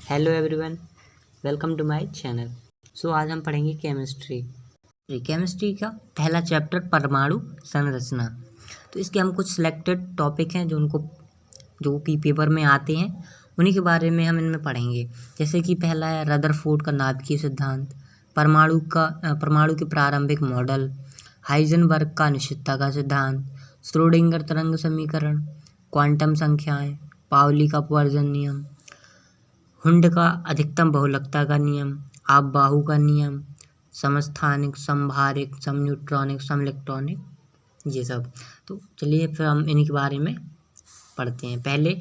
Hello everyone, welcome to my channel. आज हम पढ़ेंगे केमिस्ट्री का पहला चैप्टर परमाणु संरचना। तो इसके हम कुछ सिलेक्टेड टॉपिक हैं जो कि पेपर में आते हैं, उन्हीं के बारे में हम इनमें पढ़ेंगे। जैसे कि पहला है रदरफोर्ड का नाभिकीय सिद्धांत, परमाणु के प्रारंभिक मॉडल, हाइजेनबर्ग का अनिश्चितता का सिद्धांत, श्रोडिंगर तरंग समीकरण, क्वांटम संख्याएं, पाउली का अपवर्जन नियम, हुंड का अधिकतम बहुलकता का नियम, आप-बाहु का नियम, समस्थानिक, समभारिक, समन्यूट्रॉनिक, समइलेक्ट्रॉनिक, ये सब। तो चलिए फिर हम इन्हीं के बारे में पढ़ते हैं। पहले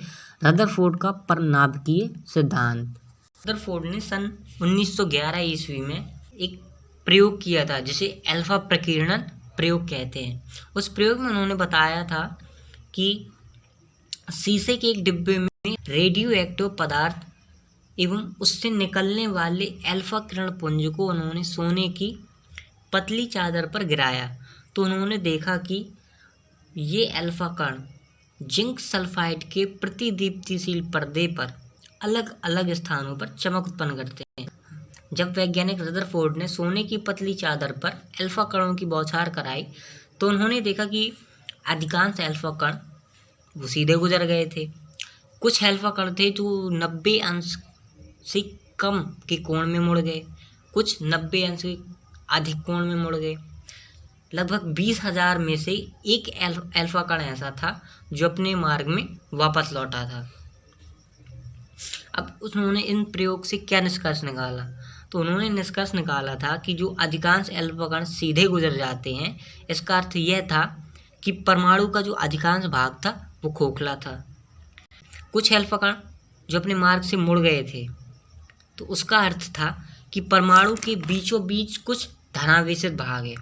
रदरफोर्ड का परनाभिकीय सिद्धांत। रदरफोर्ड ने सन 1911 ईस्वी में एक प्रयोग किया था जिसे अल्फा प्रकीर्णन प्रयोग कहते हैं। उस प्रयोग में उन्होंने बताया था कि शीशे के एक डिब्बे में रेडियो एक्टिव पदार्थ एवं उससे निकलने वाले अल्फा किरण पुंज को उन्होंने सोने की पतली चादर पर गिराया। तो उन्होंने देखा कि ये अल्फा कण जिंक सल्फाइड के प्रतिदीप्तिशील पर्दे पर अलग अलग स्थानों पर चमक उत्पन्न करते हैं। जब वैज्ञानिक रदरफोर्ड ने सोने की पतली चादर पर अल्फा कणों की बौछार कराई तो उन्होंने देखा कि अधिकांश अल्फा कण वो सीधे गुजर गए थे। कुछ अल्फा कण थे जो 90 अंश से कम के कोण में मुड़ गए, कुछ 90 अंश से अधिक कोण में मुड़ गए। लगभग 20,000 में से एक अल्फा कण ऐसा था जो अपने मार्ग में वापस लौटा था। अब उन्होंने इन प्रयोग से क्या निष्कर्ष निकाला? तो उन्होंने निष्कर्ष निकाला था कि जो अधिकांश अल्फा कण सीधे गुजर जाते हैं, इसका अर्थ यह था कि परमाणु का जो अधिकांश भाग था वो खोखला था। कुछ अल्फा कण जो अपने मार्ग से मुड़ गए थे, तो उसका अर्थ था कि परमाणु के बीचों बीच कुछ धनावेशित भाग है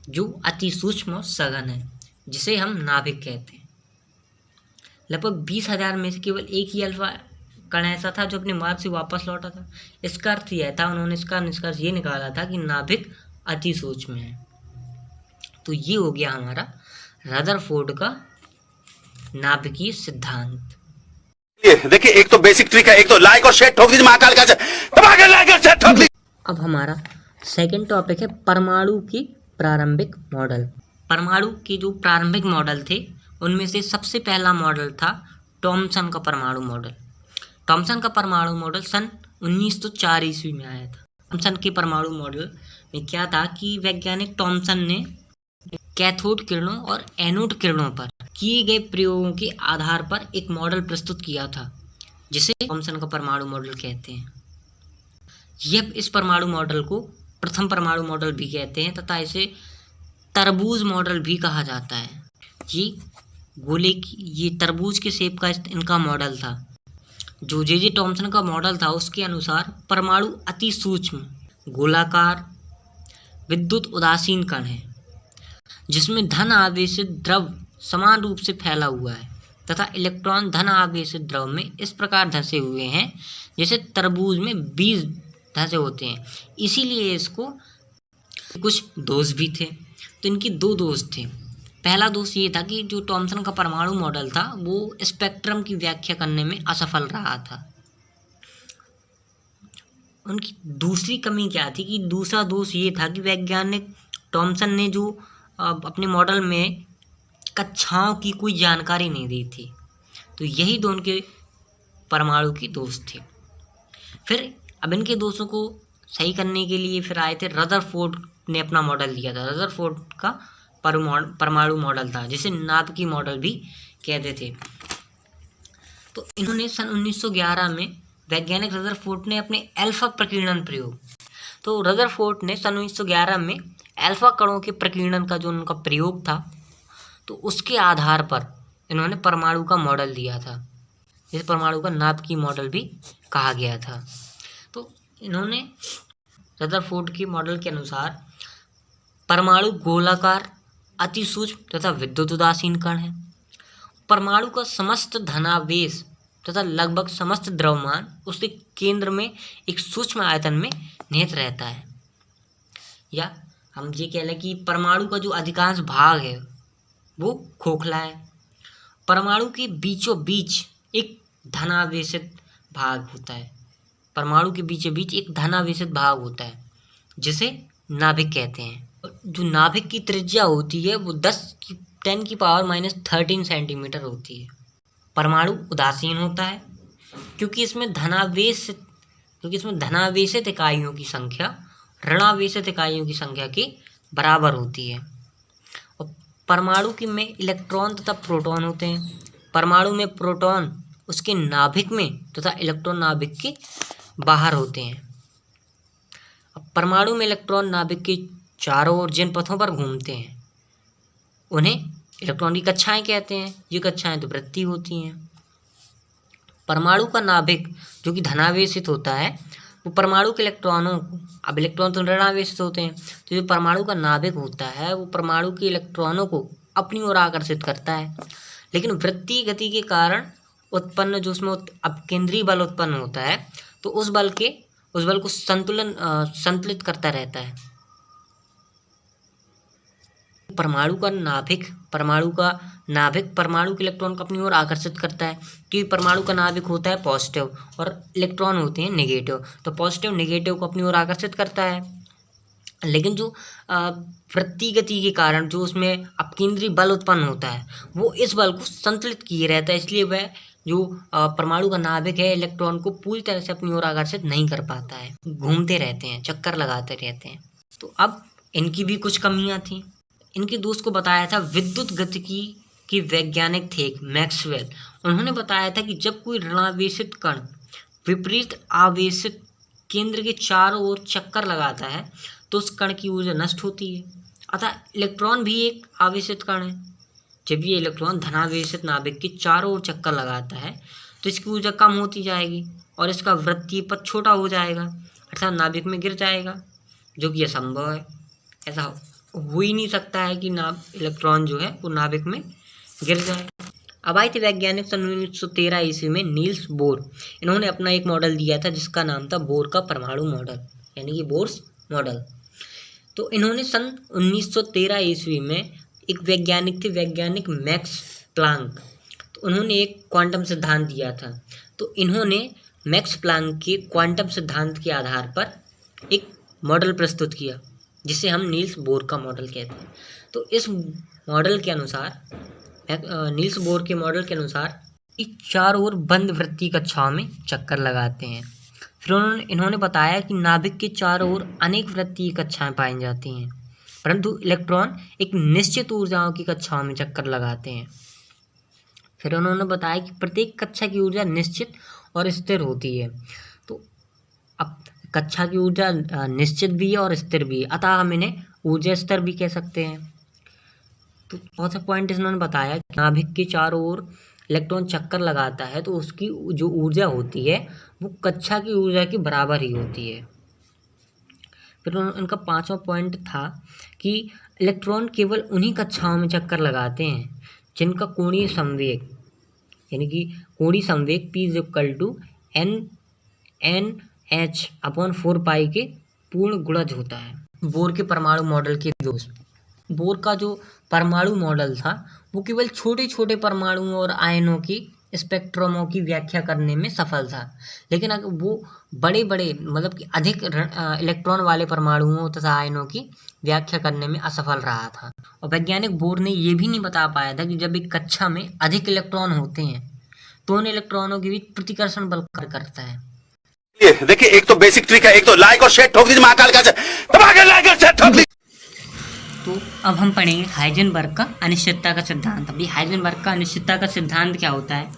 जो अति सूक्ष्म और सघन है, जिसे हम नाभिक कहते हैं। लगभग 20,000 में से केवल एक ही अल्फा कण ऐसा था जो अपने मार्ग से वापस लौटा था। इसका अर्थ यह था, उन्होंने इसका निष्कर्ष ये निकाला था कि नाभिक अति सूक्ष्म है। तो ये हो गया हमारा रदरफोर्ड का नाभिकीय सिद्धांत। देखिए, एक तो बेसिक ट्रिक है, एक तो लाइक और शेयर ठोक दीजिए महाकाल का लाइक और शेयर ठोक दीजिए। अब हमारा सेकंड टॉपिक है परमाणु की प्रारंभिक मॉडल। परमाणु के जो प्रारंभिक मॉडल थे उनमें से सबसे पहला मॉडल था थॉमसन का परमाणु मॉडल। थॉमसन का परमाणु मॉडल सन 1904 ईस्वी में आया था। थॉमसन के परमाणु मॉडल में क्या था कि वैज्ञानिक थॉमसन ने कैथोड किरणों और एनोड किरणों पर किए गए प्रयोगों के आधार पर एक मॉडल प्रस्तुत किया था जिसे थॉमसन का परमाणु मॉडल कहते हैं। यह इस परमाणु मॉडल को प्रथम परमाणु मॉडल भी कहते हैं तथा इसे तरबूज मॉडल भी कहा जाता है। ये तरबूज के शेप का इनका मॉडल था। जो जे थॉमसन का मॉडल था उसके अनुसार परमाणु अति सूक्ष्म गोलाकार विद्युत उदासीन कण है जिसमें धन आवेशित द्रव समान रूप से फैला हुआ है तथा इलेक्ट्रॉन धन आवेशित द्रव में इस प्रकार धंसे हुए हैं जैसे तरबूज में बीज धंसे होते हैं। इसीलिए इसको कुछ दोष भी थे। तो इनकी दो दोष थे। पहला दोष ये था कि जो थॉमसन का परमाणु मॉडल था वो स्पेक्ट्रम की व्याख्या करने में असफल रहा था। उनकी दूसरी कमी क्या थी कि दूसरा दोष ये था कि वैज्ञानिक थॉमसन ने जो अपने मॉडल में कक्षाओं की कोई जानकारी नहीं दी थी। तो यही दो उनके परमाणु की दोष थे। फिर अब इनके दोषों को सही करने के लिए फिर आए थे रदरफोर्ड ने अपना मॉडल दिया था। रदरफोर्ड का परमाणु मॉडल था जिसे नाभिकीय मॉडल भी कहते थे। तो इन्होंने सन 1911 में वैज्ञानिक रदरफोर्ड ने अपने अल्फा प्रकीर्णन प्रयोग, तो रदरफोर्ड ने सन 1911 में अल्फा कणों के प्रकीर्णन का जो उनका प्रयोग था तो उसके आधार पर इन्होंने परमाणु का मॉडल दिया था। इस परमाणु का नाभिकीय मॉडल भी कहा गया था। तो इन्होंने रदरफोर्ड के मॉडल के अनुसार परमाणु गोलाकार अति सूक्ष्म तथा विद्युत उदासीन कण है। परमाणु का समस्त धनावेश तथा लगभग समस्त द्रव्यमान उसके केंद्र में एक सूक्ष्म आयतन में निहित रहता है। या हम ये कह लें कि परमाणु का जो अधिकांश भाग है वो खोखला है। परमाणु के बीचों बीच एक धनावेशित भाग होता है परमाणु के बीचों बीच एक धनावेशित भाग होता है जिसे नाभिक कहते हैं। जो नाभिक की त्रिज्या होती है वो 10⁻⁻13 सेंटीमीटर होती है। परमाणु उदासीन होता है क्योंकि इसमें धनावेशित इकाइयों की संख्या ऋणावेशित इकाइयों की संख्या के बराबर होती है। और परमाणु में इलेक्ट्रॉन तथा प्रोटॉन होते हैं। परमाणु में प्रोटॉन उसके नाभिक में तथा इलेक्ट्रॉन नाभिक के बाहर होते हैं। अब परमाणु में इलेक्ट्रॉन नाभिक के चारों ओर जिन पथों पर घूमते हैं उन्हें इलेक्ट्रॉन की कक्षाएं कहते हैं। ये कक्षाएं तो वृत्तीय होती हैं। परमाणु का नाभिक जो कि धनावेशित होता है वो परमाणु के इलेक्ट्रॉनों को, अब इलेक्ट्रॉन तो ऋणावेशित होते हैं, तो जो परमाणु का नाभिक होता है वो परमाणु के इलेक्ट्रॉनों को अपनी ओर आकर्षित करता है। लेकिन वृत्तीय गति के कारण उत्पन्न जो उसमें अपकेंद्रीय बल उत्पन्न होता है तो उस बल को संतुलित करता रहता है। परमाणु का नाभिक परमाणु के इलेक्ट्रॉन को अपनी ओर आकर्षित करता है क्योंकि परमाणु का नाभिक होता है पॉजिटिव और इलेक्ट्रॉन होते हैं नेगेटिव, तो पॉजिटिव नेगेटिव को अपनी ओर आकर्षित करता है। लेकिन जो वृत्तीय गति के कारण जो उसमें अपकेंद्रीय बल उत्पन्न होता है वो इस बल को संतुलित किए रहता है, इसलिए वह जो परमाणु का नाभिक है इलेक्ट्रॉन को पूरी तरह से अपनी ओर आकर्षित नहीं कर पाता है, घूमते रहते हैं, चक्कर लगाते रहते हैं। तो अब इनकी भी कुछ कमियां थी। इनके दोस्त को बताया था विद्युत गतिकी के वैज्ञानिक थे मैक्सवेल। उन्होंने बताया था कि जब कोई ऋणावेशित कण विपरीत आवेशित केंद्र के चारों ओर चक्कर लगाता है तो उस कण की ऊर्जा नष्ट होती है। अतः इलेक्ट्रॉन भी एक आवेशित कण है। जब ये इलेक्ट्रॉन धनावेशित नाभिक के चारों ओर चक्कर लगाता है तो इसकी ऊर्जा कम होती जाएगी और इसका वृत्तीय पथ छोटा हो जाएगा, अर्थात नाभिक में गिर जाएगा, जो कि असंभव है। ऐसा हो ही नहीं सकता है कि इलेक्ट्रॉन जो है वो नाभिक में गिर जाए। अब आए थे वैज्ञानिक सन 1913 ईस्वी में नील्स बोर। इन्होंने अपना एक मॉडल दिया था जिसका नाम था बोर का परमाणु मॉडल, यानी कि बोर्स मॉडल। तो इन्होंने सन 1913 ईस्वी में एक वैज्ञानिक मैक्स प्लांक, तो उन्होंने एक क्वांटम सिद्धांत दिया था। तो इन्होंने मैक्स प्लांक के क्वांटम सिद्धांत के आधार पर एक मॉडल प्रस्तुत किया जिसे हम नील्स बोर का मॉडल कहते हैं। तो इस मॉडल के अनुसार नील्स बोर के मॉडल के अनुसार चारों ओर बंद वृत्तीय कक्षाओं में चक्कर लगाते हैं। फिर इन्होंने बताया कि नाभिक के चारों ओर अनेक वृत्तीय कक्षाएं पाई जाती हैं, परंतु इलेक्ट्रॉन एक निश्चित ऊर्जाओं की कक्षाओं में चक्कर लगाते हैं। फिर उन्होंने बताया कि प्रत्येक कक्षा की ऊर्जा निश्चित और स्थिर होती है। तो अब कक्षा की ऊर्जा निश्चित भी है और स्थिर भी है, अतः हम इन्हें ऊर्जा स्तर भी कह सकते हैं। तो चौथा पॉइंट इन्होंने बताया कि नाभिक के चारों ओर इलेक्ट्रॉन चक्कर लगाता है तो उसकी जो ऊर्जा होती है वो कक्षा की ऊर्जा के बराबर ही होती है। फिर उनका पांचवा पॉइंट था कि इलेक्ट्रॉन केवल उन्हीं कक्षाओं में चक्कर लगाते हैं जिनका कोणीय संवेग, यानी कि कोणीय संवेग P=NNh/4π के पूर्ण गुणज होता है। बोर के परमाणु मॉडल के दोस्त, बोर का जो परमाणु मॉडल था वो केवल छोटे छोटे परमाणुओं और आयनों की स्पेक्ट्रमों की व्याख्या करने में सफल था, लेकिन अगर वो बड़े बड़े मतलब कि अधिक इलेक्ट्रॉन वाले परमाणुओं तथा आयनों की व्याख्या करने में असफल रहा था। और वैज्ञानिक बोर ने ये भी नहीं बता पाया था कि जब एक कक्षा में अधिक इलेक्ट्रॉन होते हैं तो उन इलेक्ट्रॉनों के बीच प्रतिकर्षण बल कार्य करता है। देखिए एक तो बेसिक ट्रिक है, एक तो लाइक और शेयर ठोक दीजिए महाकाल का, दबा के लाइक और शेयर ठोक दीजिए। तो अब हम पढ़ेंगे हाइजेनबर्ग का अनिश्चितता का सिद्धांत। अभी हाइजेनबर्ग का अनिश्चितता का सिद्धांत क्या होता है?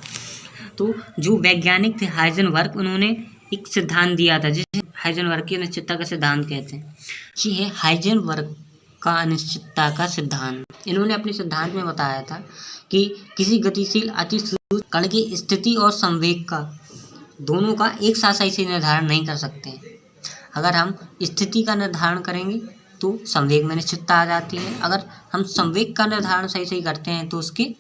तो जो वैज्ञानिक थे हाइजेनबर्ग, उन्होंने एक सिद्धांत दिया था जिसे हाइजेनबर्ग की अनिश्चितता का सिद्धांत कहते हैं। ये है हाइजेनबर्ग का अनिश्चितता का सिद्धांत। इन्होंने अपने सिद्धांत में बताया था कि किसी गतिशील अतिसूक्ष्म कण की स्थिति और संवेग का दोनों का एक साथ सही से निर्धारण नहीं कर सकते। अगर हम स्थिति का निर्धारण करेंगे तो संवेग में निश्चितता आ जाती है, अगर हम संवेग का निर्धारण सही करते हैं तो उसकी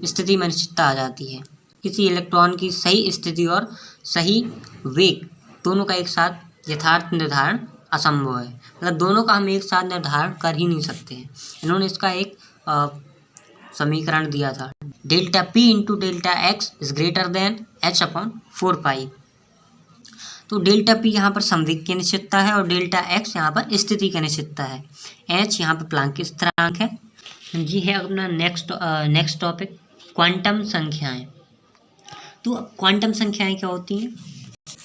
स्थिति में निश्चितता आ जाती है। किसी इलेक्ट्रॉन की सही स्थिति और सही वेग दोनों का एक साथ यथार्थ निर्धारण असंभव है, मतलब दोनों का हम एक साथ निर्धारण कर ही नहीं सकते हैं। इन्होंने इसका एक समीकरण दिया था, delta P × delta X is greater than H/4π। तो डेल्टा पी यहाँ पर संवेग की अनिश्चितता है और डेल्टा एक्स यहाँ पर स्थिति की अनिश्चितता है। एच यहाँ पर प्लांक की स्थिरांक है। जी है अपना नेक्स्ट टॉपिक क्वांटम संख्याएं। तो क्वांटम संख्याएं क्या होती हैं?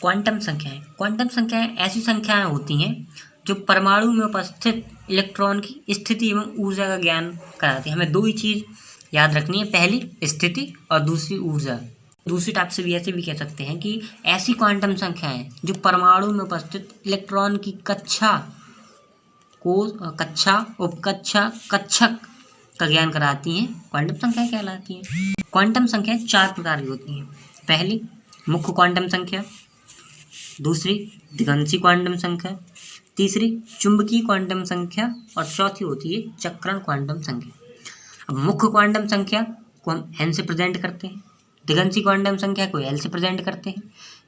क्वांटम संख्याएं ऐसी संख्याएं होती हैं जो परमाणु में उपस्थित इलेक्ट्रॉन की स्थिति एवं ऊर्जा का ज्ञान कराती है। हमें दो ही चीज़ याद रखनी है, पहली स्थिति और दूसरी ऊर्जा। दूसरी टाइप से भी ऐसे भी कह सकते हैं कि ऐसी क्वांटम संख्याएं जो परमाणु में उपस्थित इलेक्ट्रॉन की कक्षा, उपकक्षा, कक्षक का ज्ञान कराती हैं, क्वांटम संख्याएं कहलाती हैं। क्वांटम संख्याएं 4 प्रकार की होती हैं। पहली मुख्य क्वांटम संख्या, दूसरी दिगंशी क्वांटम संख्या, तीसरी चुंबकीय क्वांटम संख्या और चौथी होती है चक्रण क्वांटम संख्या। अब मुख्य क्वांटम संख्या को हम n से प्रेजेंट करते हैं, दिगंशी क्वांटम संख्या को l से प्रेजेंट करते हैं,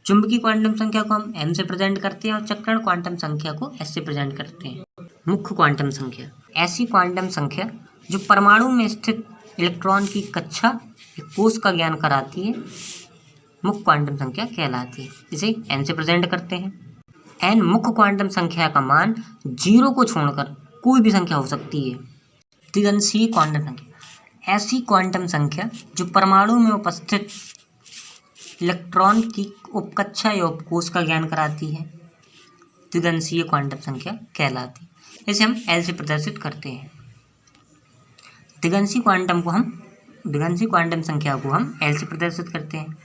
चुंबकीय क्वांटम संख्या को हम m से प्रेजेंट करते हैं और चक्रण क्वांटम संख्या को s से प्रेजेंट करते हैं। मुख्य क्वांटम संख्या ऐसी क्वांटम संख्या जो परमाणु में स्थित इलेक्ट्रॉन की कक्षा या कोष का ज्ञान कराती है, मुख्य क्वांटम संख्या कहलाती है। इसे n से प्रेजेंट करते हैं। n मुख्य क्वांटम संख्या का मान 0 को छोड़कर कोई भी संख्या हो सकती है। दिगंशीय क्वांटम संख्या ऐसी क्वांटम संख्या जो परमाणु में उपस्थित इलेक्ट्रॉन की उपकक्षा या उपकोष का ज्ञान कराती है, दिगंशीय क्वांटम संख्या कहलाती है। इसे हम L से प्रदर्शित करते हैं। दिगंशी क्वांटम संख्या को हम L से प्रदर्शित करते हैं।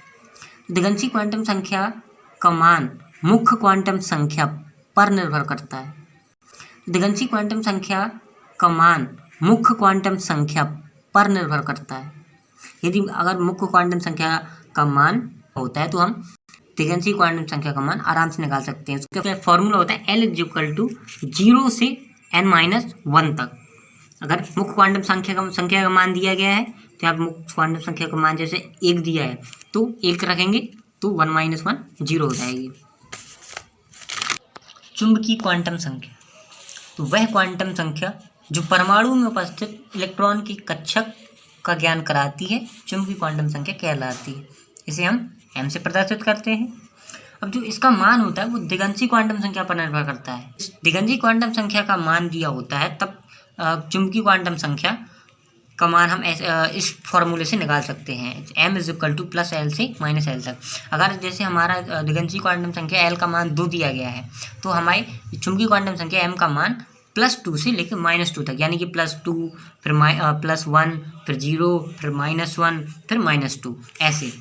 दिगंशी क्वांटम संख्या का मान मुख्य क्वांटम संख्या पर निर्भर करता है। दिगंशी क्वांटम संख्या का मान मुख्य क्वांटम संख्या पर निर्भर करता है। यदि अगर मुख्य क्वांटम संख्या का मान होता है तो हम दिगंशी क्वांटम संख्या का मान आराम से निकाल सकते हैं। उसका फॉर्मूला होता है L = 0 से n-1 तक। अगर मुख्य क्वांटम संख्या का मान दिया गया है तो आप मुख्य क्वांटम संख्या का मान जैसे 1 दिया है तो 1 रखेंगे तो 1 - 1 0 हो जाएगी। चुंबकीय क्वांटम संख्या तो वह क्वांटम संख्या जो परमाणु में उपस्थित इलेक्ट्रॉन की कक्षक का ज्ञान कराती है, चुंबकीय क्वांटम संख्या कहलाती है। इसे हम m से प्रदर्शित करते हैं। अब जो इसका मान होता है वो दिगंशी क्वांटम संख्या पर निर्भर करता है। दिगंशी क्वांटम संख्या का मान दिया होता है तब चुंबकीय क्वांटम संख्या का मान हम इस फॉर्मूले से निकाल सकते हैं, m = +L से -L तक। अगर जैसे हमारा दिगंशी क्वांटम संख्या L का मान 2 दिया गया है तो हमारी चुंबकीय क्वांटम संख्या m का मान +2 से लेकर -2 तक, यानी कि +2 फिर +1 फिर 0 फिर -1 फिर -2, ऐसे।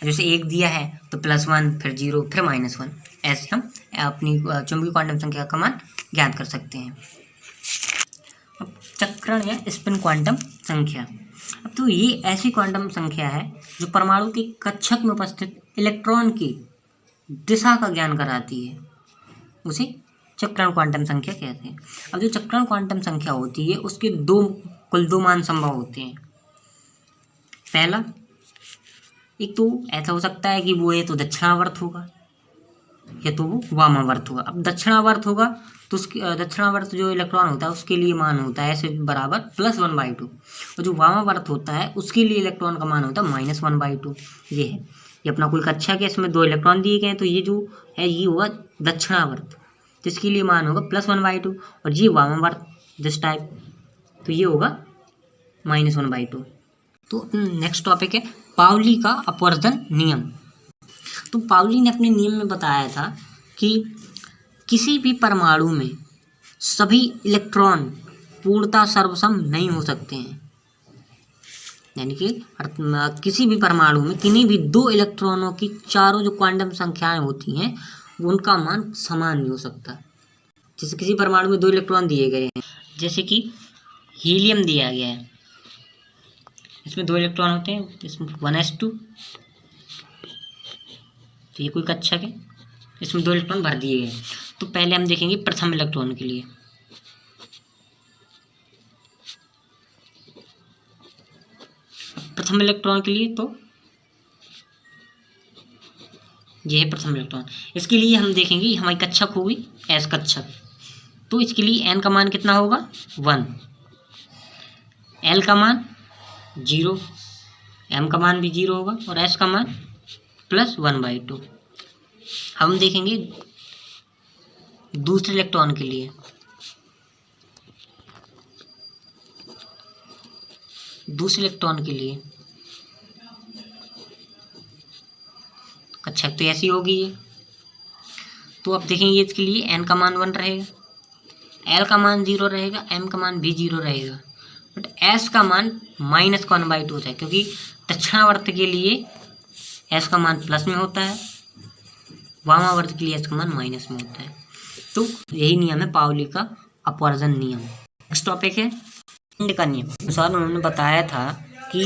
जैसे 1 दिया है तो +1 फिर 0 फिर -1, ऐसे हम अपनी चुंबकीय क्वांटम संख्या का मान ज्ञात कर सकते हैं। अब चक्रण या स्पिन क्वांटम संख्या। अब तो ये ऐसी क्वांटम संख्या है जो परमाणु के कक्षक में उपस्थित इलेक्ट्रॉन की दिशा का ज्ञान कराती है, उसे चक्रण क्वांटम संख्या कहते हैं। अब जो चक्रण क्वांटम संख्या होती है उसके कुल दो मान संभव होते हैं। पहला, एक तो ऐसा हो सकता है कि वो ये तो दक्षिणावर्त होगा या तो वो वामावर्त होगा। अब दक्षिणावर्त होगा तो उसकी दक्षिणावर्त जो इलेक्ट्रॉन होता है उसके लिए मान होता है ऐसे बराबर +1/2, और जो वामावर्त होता है उसके लिए इलेक्ट्रॉन का मान होता है -1/2। ये है, ये अपना कोई कक्षा के इसमें 2 इलेक्ट्रॉन दिए गए हैं तो ये जो है ये होगा दक्षिणावर्त, जिसके लिए मान होगा +1/2, और ये वामावर्त दिस टाइप तो ये होगा -1/2। तो नेक्स्ट टॉपिक है पाउली का अपवर्जन नियम। तो पाउली ने अपने नियम में बताया था कि किसी भी परमाणु में सभी इलेक्ट्रॉन पूर्णतः सर्वसम नहीं हो सकते हैं, यानी कि किसी भी परमाणु में किन्हीं भी 2 इलेक्ट्रॉनों की चारों जो क्वांटम संख्याएं होती हैं उनका मान समान नहीं हो सकता। जैसे किसी परमाणु में 2 इलेक्ट्रॉन दिए गए हैं, जैसे कि हीलियम दिया गया है, इसमें 2 इलेक्ट्रॉन होते हैं, इसमें 1s2, तो ये कोई कक्षक है, इसमें 2 इलेक्ट्रॉन भर दिए गए। तो पहले हम देखेंगे प्रथम इलेक्ट्रॉन के लिए। प्रथम इलेक्ट्रॉन के लिए तो यह है प्रथम इलेक्ट्रॉन। इसके लिए हम देखेंगे हमारी कक्षक होगी s कक्षक, तो इसके लिए n का मान कितना होगा 1, l का मान 0, m का मान भी 0 होगा और s का मान +1/2। हम देखेंगे दूसरे इलेक्ट्रॉन के लिए। दूसरे इलेक्ट्रॉन के लिए कक्षक तो ऐसी होगी ये। तो अब देखेंगे इसके लिए n का मान 1 रहेगा, l का मान 0 रहेगा, m का मान भी 0 रहेगा, बट s का मान -1/2 होता है, क्योंकि दक्षिणावर्त के लिए s का मान प्लस में होता है, वामावर्त के लिए s का मान माइनस में होता है। तो यही नियम है पाउली का अपवर्जन नियम। नेक्स्ट टॉपिक है हिंड का नियम। सर उन्होंने बताया था कि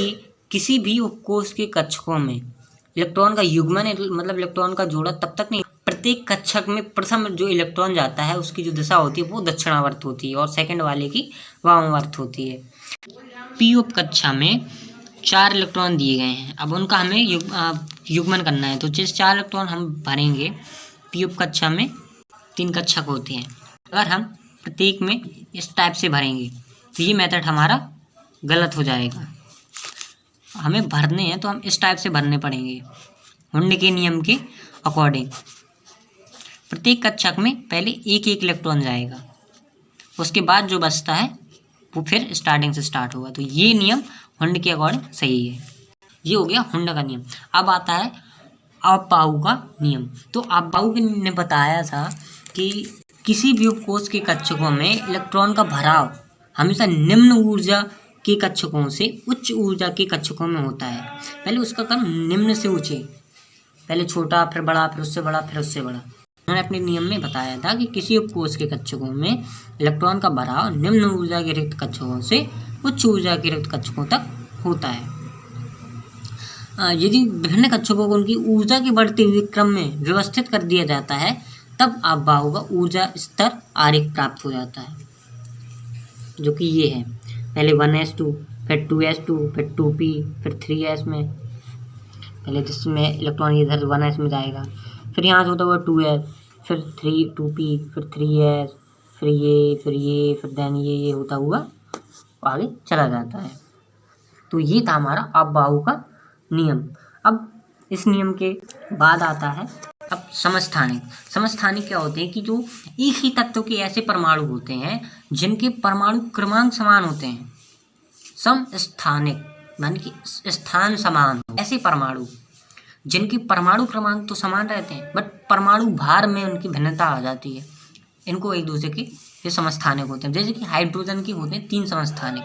किसी भी उपकोष के कक्षकों में इलेक्ट्रॉन का युग्मन मतलब इलेक्ट्रॉन का जोड़ा तब तक नहीं, प्रत्येक कक्षक में प्रथम जो इलेक्ट्रॉन जाता है उसकी जो दिशा होती है वो दक्षिणावर्त होती है और सेकंड वाले की वामावर्त होती है। पी उप कक्षा में 4 इलेक्ट्रॉन दिए गए हैं। अब उनका हमें युग्मन करना है। तो जिस 4 इलेक्ट्रॉन हम भरेंगे पी उप कक्षा में 3 कक्षक होते हैं। अगर हम प्रत्येक में इस टाइप से भरेंगे तो ये मेथड हमारा गलत हो जाएगा। हमें भरने हैं तो हम इस टाइप से भरने पड़ेंगे हुंड के नियम के अकॉर्डिंग। प्रत्येक कक्षक में पहले एक इलेक्ट्रॉन जाएगा, उसके बाद जो बचता है वो फिर स्टार्टिंग से स्टार्ट होगा। तो ये नियम हुंड के अकॉर्डिंग सही है। ये हो गया हुंड का नियम। अब आता है अपाउ का नियम। तो अपाउ ने बताया था कि किसी भी उपकोष के कक्षकों में इलेक्ट्रॉन का भराव हमेशा निम्न ऊर्जा के कक्षकों से उच्च ऊर्जा के कक्षकों में होता है। पहले उसका क्रम निम्न से ऊंचे, पहले छोटा फिर बड़ा फिर उससे बड़ा फिर उससे बड़ा। उन्होंने अपने नियम में बताया था कि किसी उपकोष के कक्षकों में इलेक्ट्रॉन का भराव निम्न ऊर्जा के रिक्त कक्षकों से उच्च ऊर्जा के रिक्त कक्षकों तक होता है। यदि विभिन्न कक्षकों को उनकी ऊर्जा के बढ़ते हुए क्रम में व्यवस्थित कर दिया जाता है तब अपाउ का ऊर्जा स्तर आरेख प्राप्त हो जाता है, जो कि ये है। पहले 1s2 फिर 2s2 फिर 2p फिर 3s में, पहले जिसमें इलेक्ट्रॉन इधर 1s में जाएगा, फिर यहाँ से होता हुआ 2s, फिर 2p फिर 3s, फिर ये फिर देन ये होता हुआ आगे चला जाता है। तो ये था हमारा अपाउ का नियम। अब इस नियम के बाद आता है अब समस्थानिक। समस्थानिक क्या होते हैं कि जो एक ही तत्व के ऐसे परमाणु होते हैं जिनके परमाणु क्रमांक समान होते हैं। समस्थानिक यानी कि स्थान समान, ऐसे परमाणु जिनके परमाणु क्रमांक तो समान रहते हैं बट परमाणु भार में उनकी भिन्नता आ जाती है, इनको एक दूसरे के ये समस्थानिक होते हैं। जैसे कि हाइड्रोजन के होते हैं 3 समस्थानिक,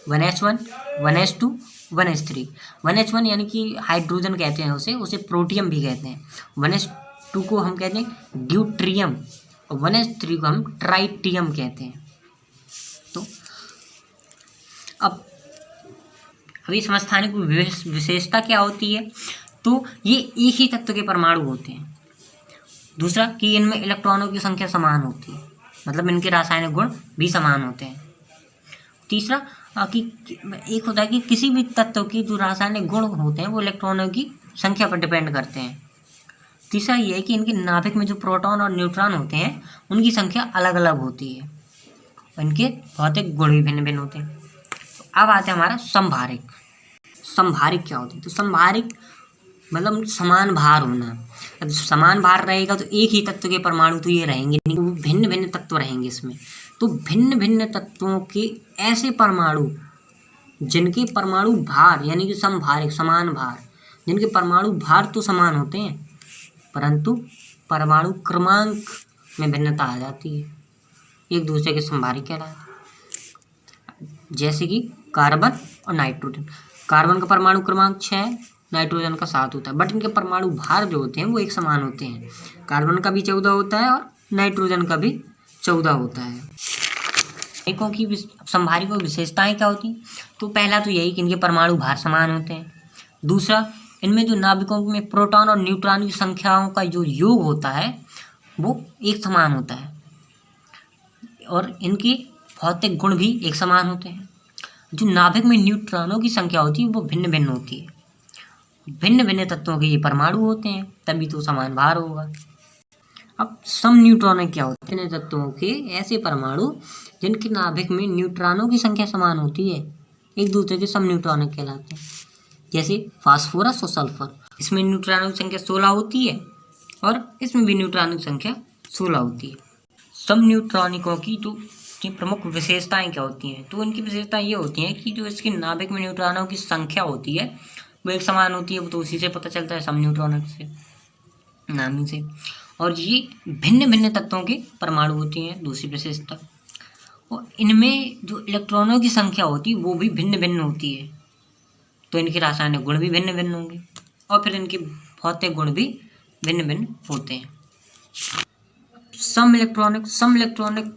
1s1 1s2 1s3। 1h1 यानी कि हाइड्रोजन कहते हैं उसे प्रोटियम भी कहते हैं। 1s2 को हम कहते हैं ड्यूट्रियम और 1s3 को हम ट्राइटियम कहते हैं। तो अब अभी समस्थानिक विशेषता क्या होती है? तो ये एक ही तत्व के परमाणु होते हैं। दूसरा कि इनमें इलेक्ट्रॉनों की संख्या समान होती है, मतलब इनके रासायनिक गुण भी समान होते हैं। तीसरा कि एक होता है कि किसी भी तत्व की जो रासायनिक गुण होते हैं वो इलेक्ट्रॉनों की संख्या पर डिपेंड करते हैं। तीसरा ये है कि इनके नाभिक में जो प्रोटॉन और न्यूट्रॉन होते हैं उनकी संख्या अलग अलग होती है, इनके भौतिक गुण भी भिन्न भिन्न होते हैं। तो अब आते हैं हमारा संभारिक। संभारिक क्या होती है? तो संभारिक मतलब समान भार होना। अब समान भार रहेगा तो एक ही तत्व के परमाणु तो ये रहेंगे नहीं, भिन्न भिन्न तत्व रहेंगे इसमें। तो भिन्न भिन्न तत्वों के ऐसे परमाणु जिनके परमाणु भार यानी कि समभारिक समान भार, जिनके परमाणु भार तो समान होते हैं परंतु परमाणु क्रमांक में भिन्नता आ जाती है, एक दूसरे के समभारिक कहलाते हैं। जैसे कि कार्बन और नाइट्रोजन। कार्बन का परमाणु क्रमांक 6 है, नाइट्रोजन का 7 होता है, बट इनके परमाणु भार जो होते हैं वो एक समान होते हैं। कार्बन का भी 14 होता है और नाइट्रोजन का भी 14 होता है। संभारिकों की संभारिकों की विशेषताएं क्या होती हैं? तो पहला तो यही कि इनके परमाणु भार समान होते हैं। दूसरा, इनमें जो नाभिकों में प्रोटॉन और न्यूट्रॉन की संख्याओं का जो योग होता है वो एक समान होता है और इनके भौतिक गुण भी एक समान होते हैं। जो नाभिक में न्यूट्रॉनों की संख्या होती है वो भिन्न भिन्न होती है। भिन्न भिन्न तत्वों के ये परमाणु होते हैं तभी तो समान भार होगा। अब सम न्यूट्रॉन क्या होते हैं? तत्वों के ऐसे परमाणु जिनके नाभिक में न्यूट्रॉनों की संख्या समान होती है, एक दूसरे के सम न्यूट्रॉन कहलाते हैं। जैसे फास्फोरस और सल्फर, इसमें न्यूट्रॉनों की संख्या 16 होती है और इसमें भी न्यूट्रॉनिक संख्या 16 होती है। सब न्यूट्रॉनिकों की जो प्रमुख विशेषताएं क्या होती हैं, तो इनकी विशेषताएं ये होती हैं कि जो इसके नाभिक में न्यूट्रॉनों की संख्या होती है वो एक समान होती है। वो तो उसी से पता चलता है, सब न्यूट्रॉनिक से, नाम से। और ये भिन्न भिन्न तत्वों के परमाणु होती हैं, दूसरी विशेषता। और इनमें जो इलेक्ट्रॉनों की संख्या होती है वो भी भिन्न भिन्न होती है, तो इनके रासायनिक गुण भी भिन्न भिन्न होंगे और फिर इनके भौतिक गुण भी भिन्न भिन्न होते हैं। सम इलेक्ट्रॉनिक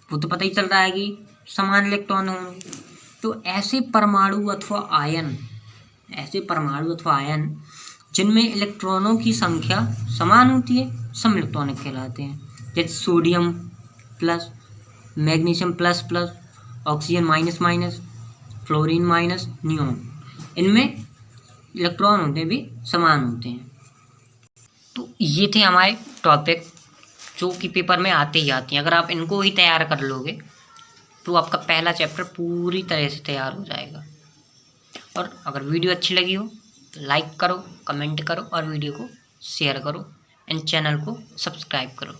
वो तो पता ही चल रहा है कि समान इलेक्ट्रॉन होंगे। तो ऐसे परमाणु अथवा आयन जिनमें इलेक्ट्रॉनों की संख्या समान होती है सम इलेक्ट्रॉनिक कहलाते हैं। जैसे sodium plus, magnesium plus plus, oxygen minus minus, fluorine minus, neon, इनमें इलेक्ट्रॉन होते भी समान होते हैं। तो ये थे हमारे टॉपिक जो कि पेपर में आते ही आते हैं। अगर आप इनको ही तैयार कर लोगे तो आपका पहला चैप्टर पूरी तरह से तैयार हो जाएगा। और अगर वीडियो अच्छी लगी हो तो लाइक करो, कमेंट करो और वीडियो को शेयर करो एंड चैनल को सब्सक्राइब करो।